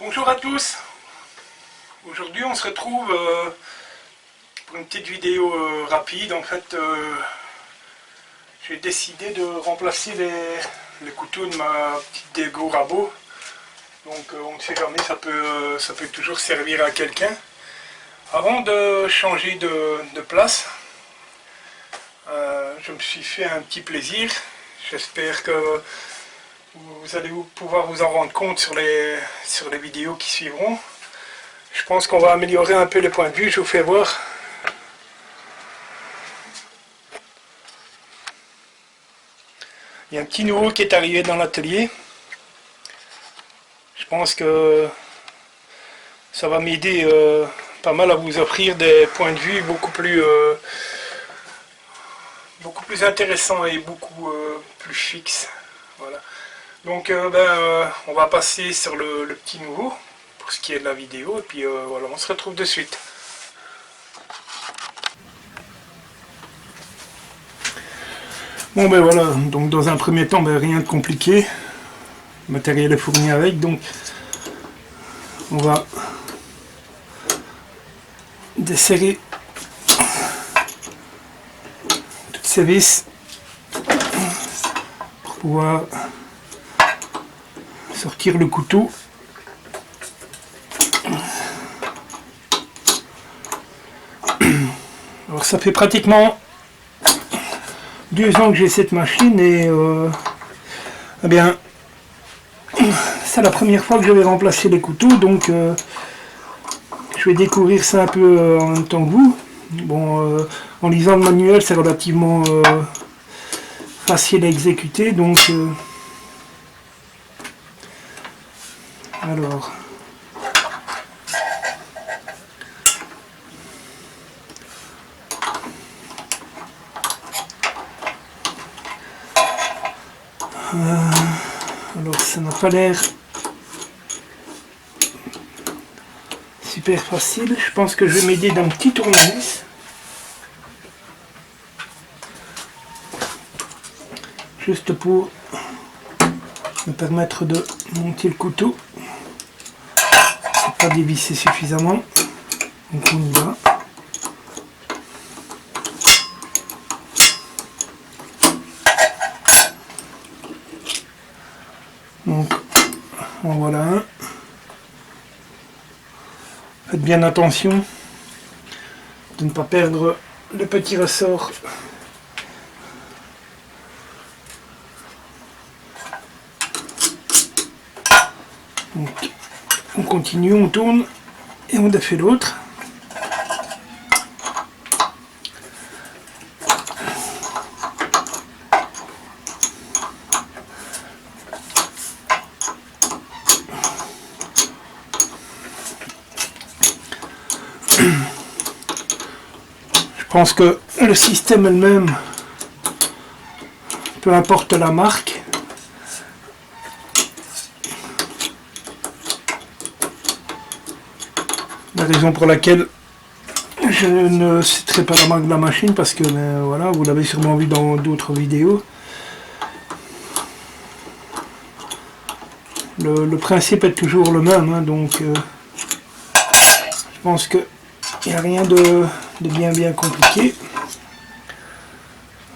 Bonjour à tous. Aujourd'hui on se retrouve pour une petite vidéo rapide. En fait j'ai décidé de remplacer les couteaux de ma petite dégo rabot. Donc on ne sait jamais, ça peut toujours servir à quelqu'un. Avant de changer de place, je me suis fait un petit plaisir. J'espère que vous allez pouvoir vous en rendre compte sur les vidéos qui suivront. Je pense qu'on va améliorer un peu les points de vue, je vous fais voir. Il y a un petit nouveau qui est arrivé dans l'atelier. Je pense que ça va m'aider pas mal à vous offrir des points de vue beaucoup plus intéressants et beaucoup plus fixes. Voilà. Donc on va passer sur le petit nouveau pour ce qui est de la vidéo et puis voilà, on se retrouve de suite. Bon ben voilà, donc dans un premier temps rien de compliqué, le matériel est fourni avec, donc on va desserrer toutes ces vis pour pouvoir sortir le couteau. Alors ça fait pratiquement 2 ans que j'ai cette machine et eh bien c'est la première fois que je vais remplacer les couteaux, donc je vais découvrir ça un peu en même temps que vous. Bon, en lisant le manuel c'est relativement facile à exécuter, donc alors ça n'a pas l'air super facile. Je pense que je vais m'aider d'un petit tournevis. Juste pour me permettre de monter le couteau. C'est pas dévissé suffisamment. Donc on y va. Donc en voilà un. Faites bien attention de ne pas perdre le petit ressort. Donc on continue, on tourne et on défait l'autre. Je pense que le système elle-même, peu importe la marque, la raison pour laquelle je ne citerai pas la marque de la machine, parce que voilà, vous l'avez sûrement vu dans d'autres vidéos. Le principe est toujours le même, hein, donc je pense que il n'y a rien de bien compliqué.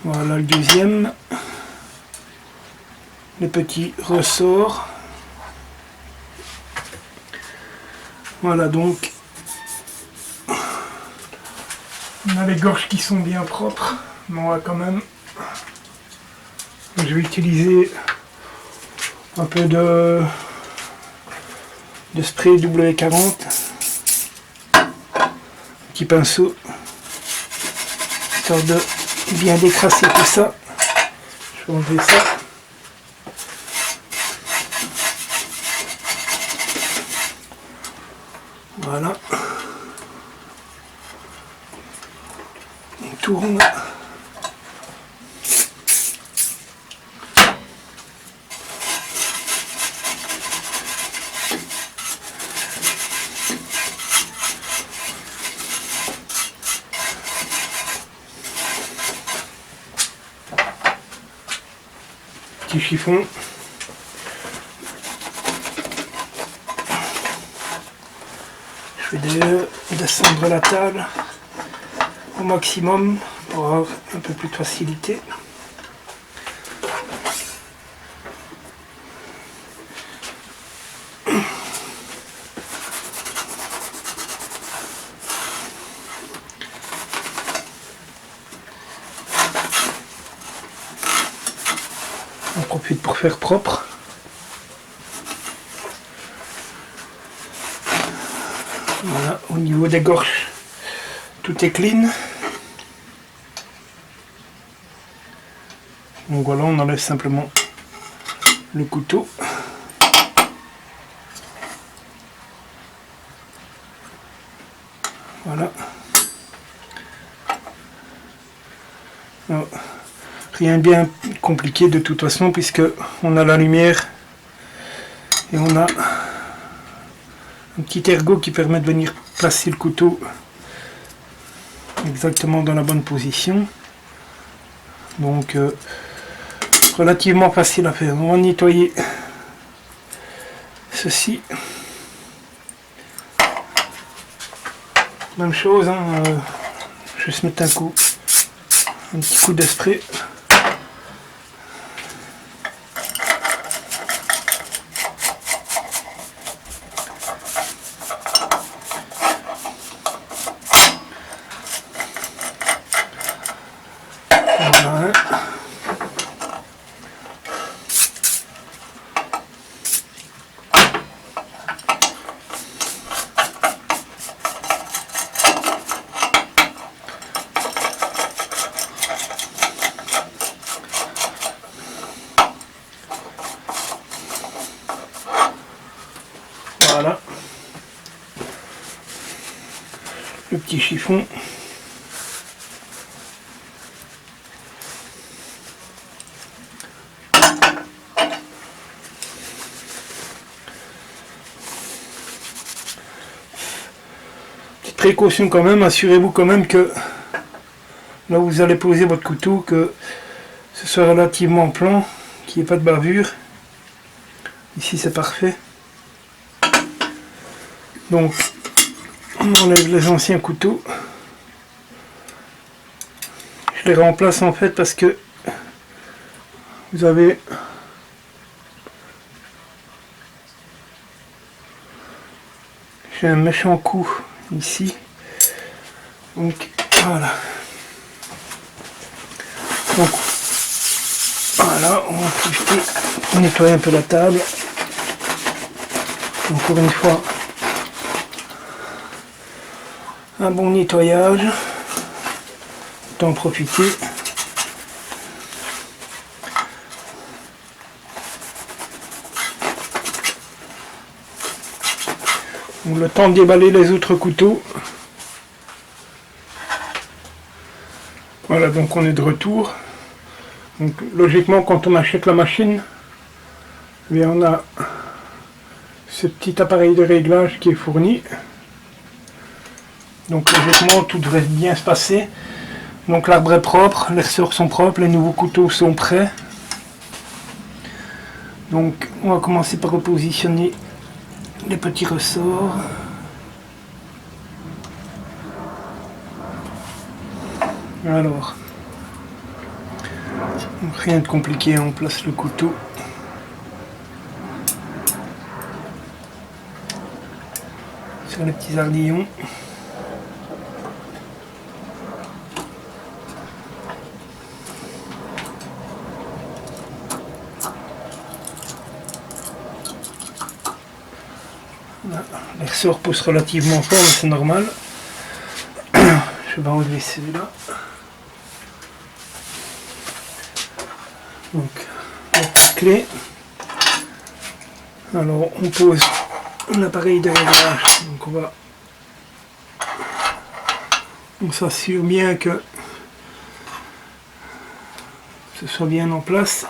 Voilà le deuxième, les petits ressorts. Voilà, donc on a les gorges qui sont bien propres, mais on va quand même, je vais utiliser un peu de spray W40, petit pinceau, histoire de bien décrasser tout ça. Je vais enlever ça. Voilà. On tourne. Petit chiffon. de descendre la table au maximum pour avoir un peu plus de facilité. On profite pour faire propre. Voilà, au niveau des gorges, tout est clean. Donc voilà, on enlève simplement le couteau. Voilà. Alors, rien de bien compliqué de toute façon, puisque on a la lumière et on a un petit ergot qui permet de venir placer le couteau exactement dans la bonne position. Donc relativement facile à faire. On va nettoyer ceci. Même chose, hein, juste mettre un petit coup de spray. Voilà. Voilà. Le petit chiffon. Petite précaution quand même, assurez-vous quand même que là où vous allez poser votre couteau, que ce soit relativement plan, qu'il n'y ait pas de bavure. Ici c'est parfait. Donc on enlève les anciens couteaux. Je les remplace en fait parce que vous avez j'ai un méchant coup ici. Donc voilà. Donc voilà, on va profiter pour nettoyer un peu la table. Encore une fois, un bon nettoyage. Autant en profiter. Donc, le temps de déballer les autres couteaux. Voilà, donc on est de retour. Donc logiquement, quand on achète la machine, eh bien, on a ce petit appareil de réglage qui est fourni. Donc logiquement, tout devrait bien se passer. Donc l'arbre est propre, les ressorts sont propres, les nouveaux couteaux sont prêts. Donc on va commencer par repositionner les petits ressorts. Alors, donc rien de compliqué, on place le couteau. Sur les petits ardillons. Voilà. Les ressorts poussent relativement fort, mais c'est normal. Je vais enlever celui-là. Donc, la petite clé. Alors, on pose l'appareil de réglage. Donc, on s'assure bien que ce soit bien en place.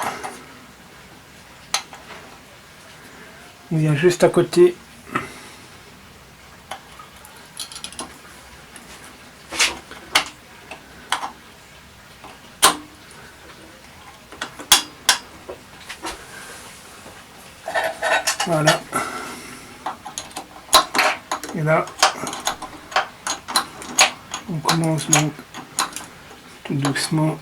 On vient juste à côté. Voilà. Et là, commence donc tout doucement.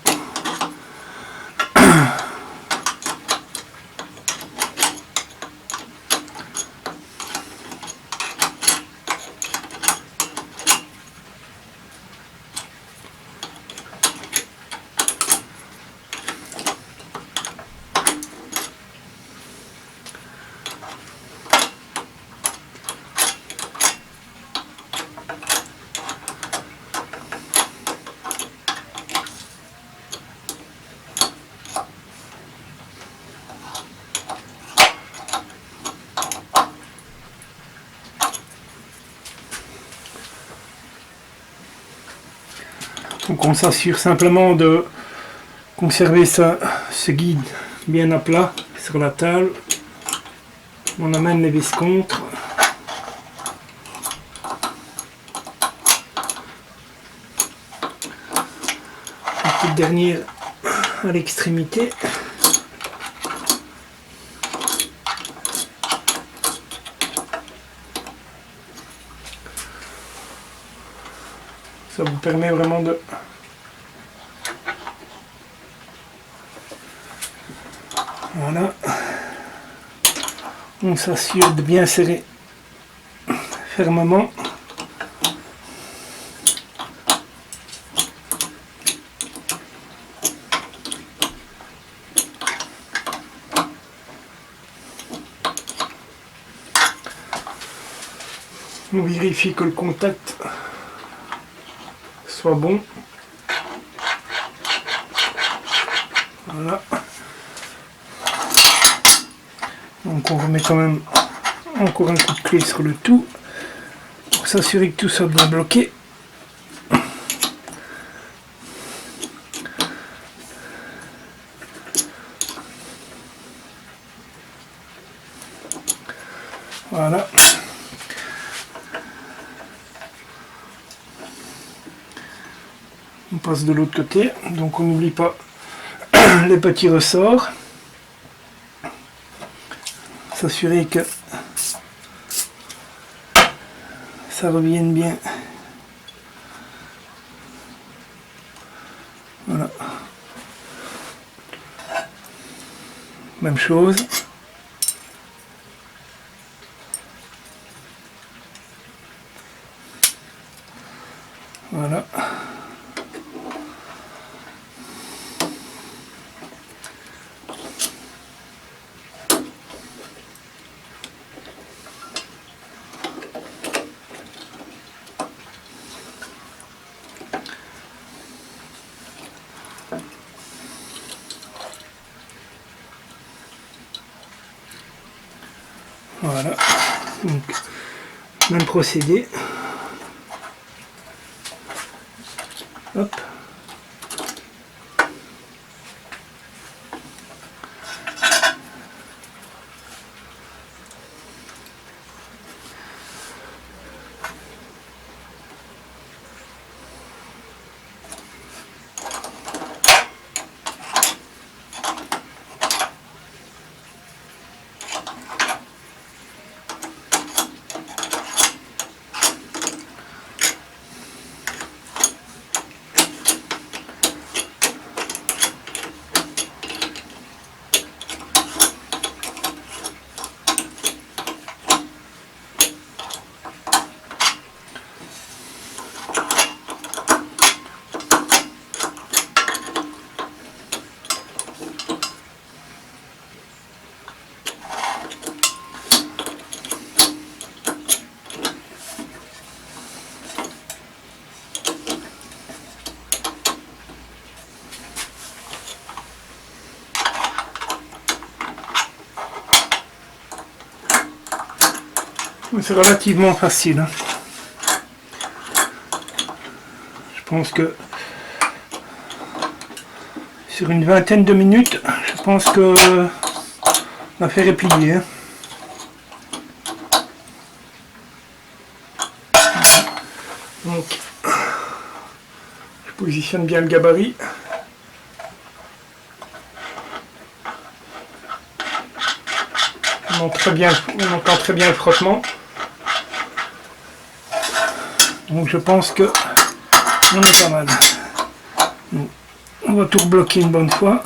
Donc on s'assure simplement de conserver ce guide bien à plat sur la table. On amène les vis contre. Une petite dernière à l'extrémité. Ça vous permet vraiment de voilà. On s'assure de bien serrer fermement. On vérifie que le contact soit bon. Voilà. Donc on remet quand même encore un coup de clé sur le tout pour s'assurer que tout soit bien bloqué. Voilà. On passe de l'autre côté, donc on n'oublie pas les petits ressorts. S'assurer que ça revienne bien. Voilà. Même chose. Voilà. Voilà, donc même procédé. Hop. C'est relativement facile. Hein. Je pense que sur une vingtaine de minutes, je pense que l'affaire est pliée. Hein. Donc, je positionne bien le gabarit. On entend très bien le frottement. Donc je pense que On est pas mal. On va tout rebloquer une bonne fois.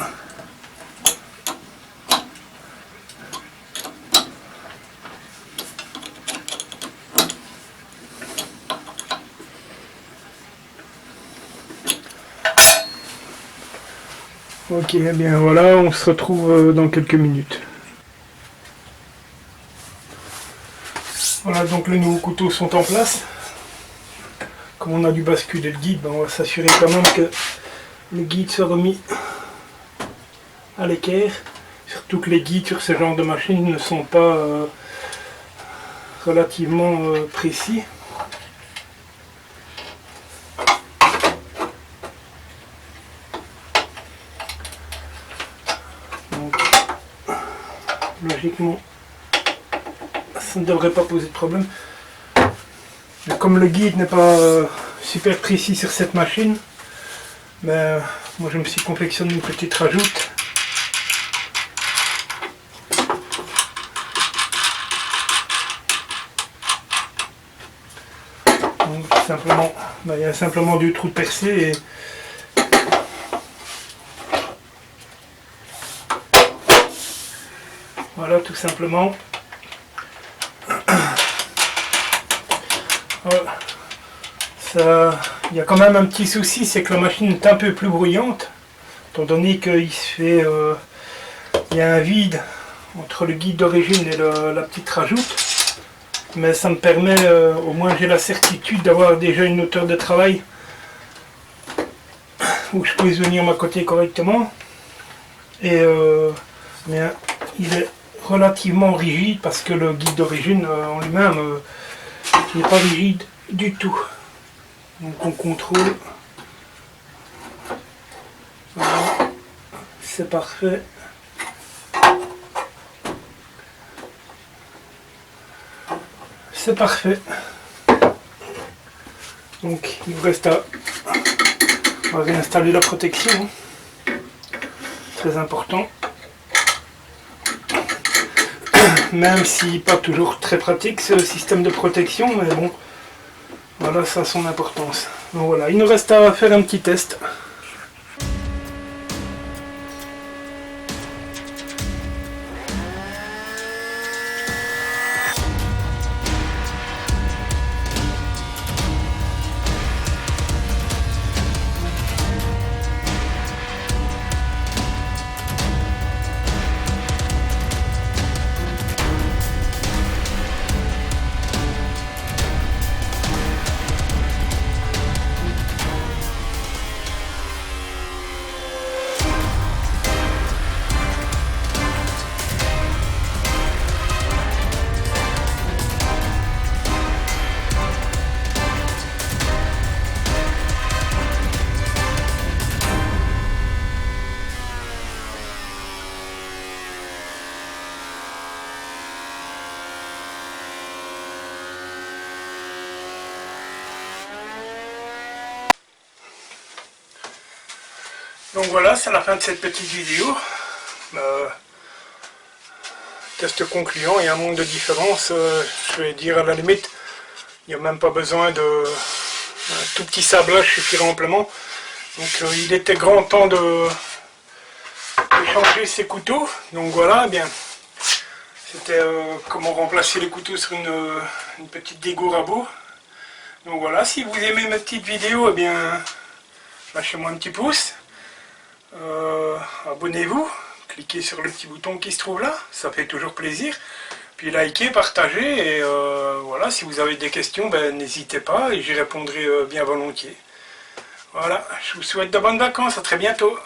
Ok, eh bien voilà, on se retrouve dans quelques minutes. Voilà, donc les nouveaux couteaux sont en place. Comme on a dû basculer le guide, ben on va s'assurer quand même que le guide soit remis à l'équerre. Surtout que les guides sur ce genre de machine ne sont pas relativement précis. Donc, logiquement, ça ne devrait pas poser de problème. Mais comme le guide n'est pas super précis sur cette machine, ben, moi je me suis confectionné une petite rajoute. Donc, simplement, ben, il y a simplement 2 trous de percée et voilà, tout simplement. Voilà. Ça, il y a quand même un petit souci, c'est que la machine est un peu plus bruyante, étant donné qu'il se fait, il y a un vide entre le guide d'origine et la petite rajoute. Mais ça me permet, au moins j'ai la certitude d'avoir déjà une hauteur de travail où je peux venir m'accoter correctement. Et bien, il est relativement rigide parce que le guide d'origine en lui-même n'est pas rigide du tout. Donc on contrôle. Voilà. C'est parfait. C'est parfait. Donc il vous reste à réinstaller la protection. Très important. Même si pas toujours très pratique ce système de protection, mais bon, voilà, ça a son importance. Donc voilà, il nous reste à faire un petit test. Donc voilà, c'est la fin de cette petite vidéo. Test concluant, il y a un monde de différence. Je vais dire à la limite, il n'y a même pas besoin de... Un tout petit sablage suffira amplement. Donc il était grand temps de changer ces couteaux. Donc voilà, eh bien, c'était comment remplacer les couteaux sur une petite dégo rabot. Donc voilà, si vous aimez mes petites vidéos, eh bien, lâchez-moi un petit pouce. Abonnez-vous, cliquez sur le petit bouton qui se trouve là, ça fait toujours plaisir. Puis likez, partagez, et voilà, si vous avez des questions, ben, n'hésitez pas et j'y répondrai bien volontiers. Voilà, je vous souhaite de bonnes vacances, à très bientôt.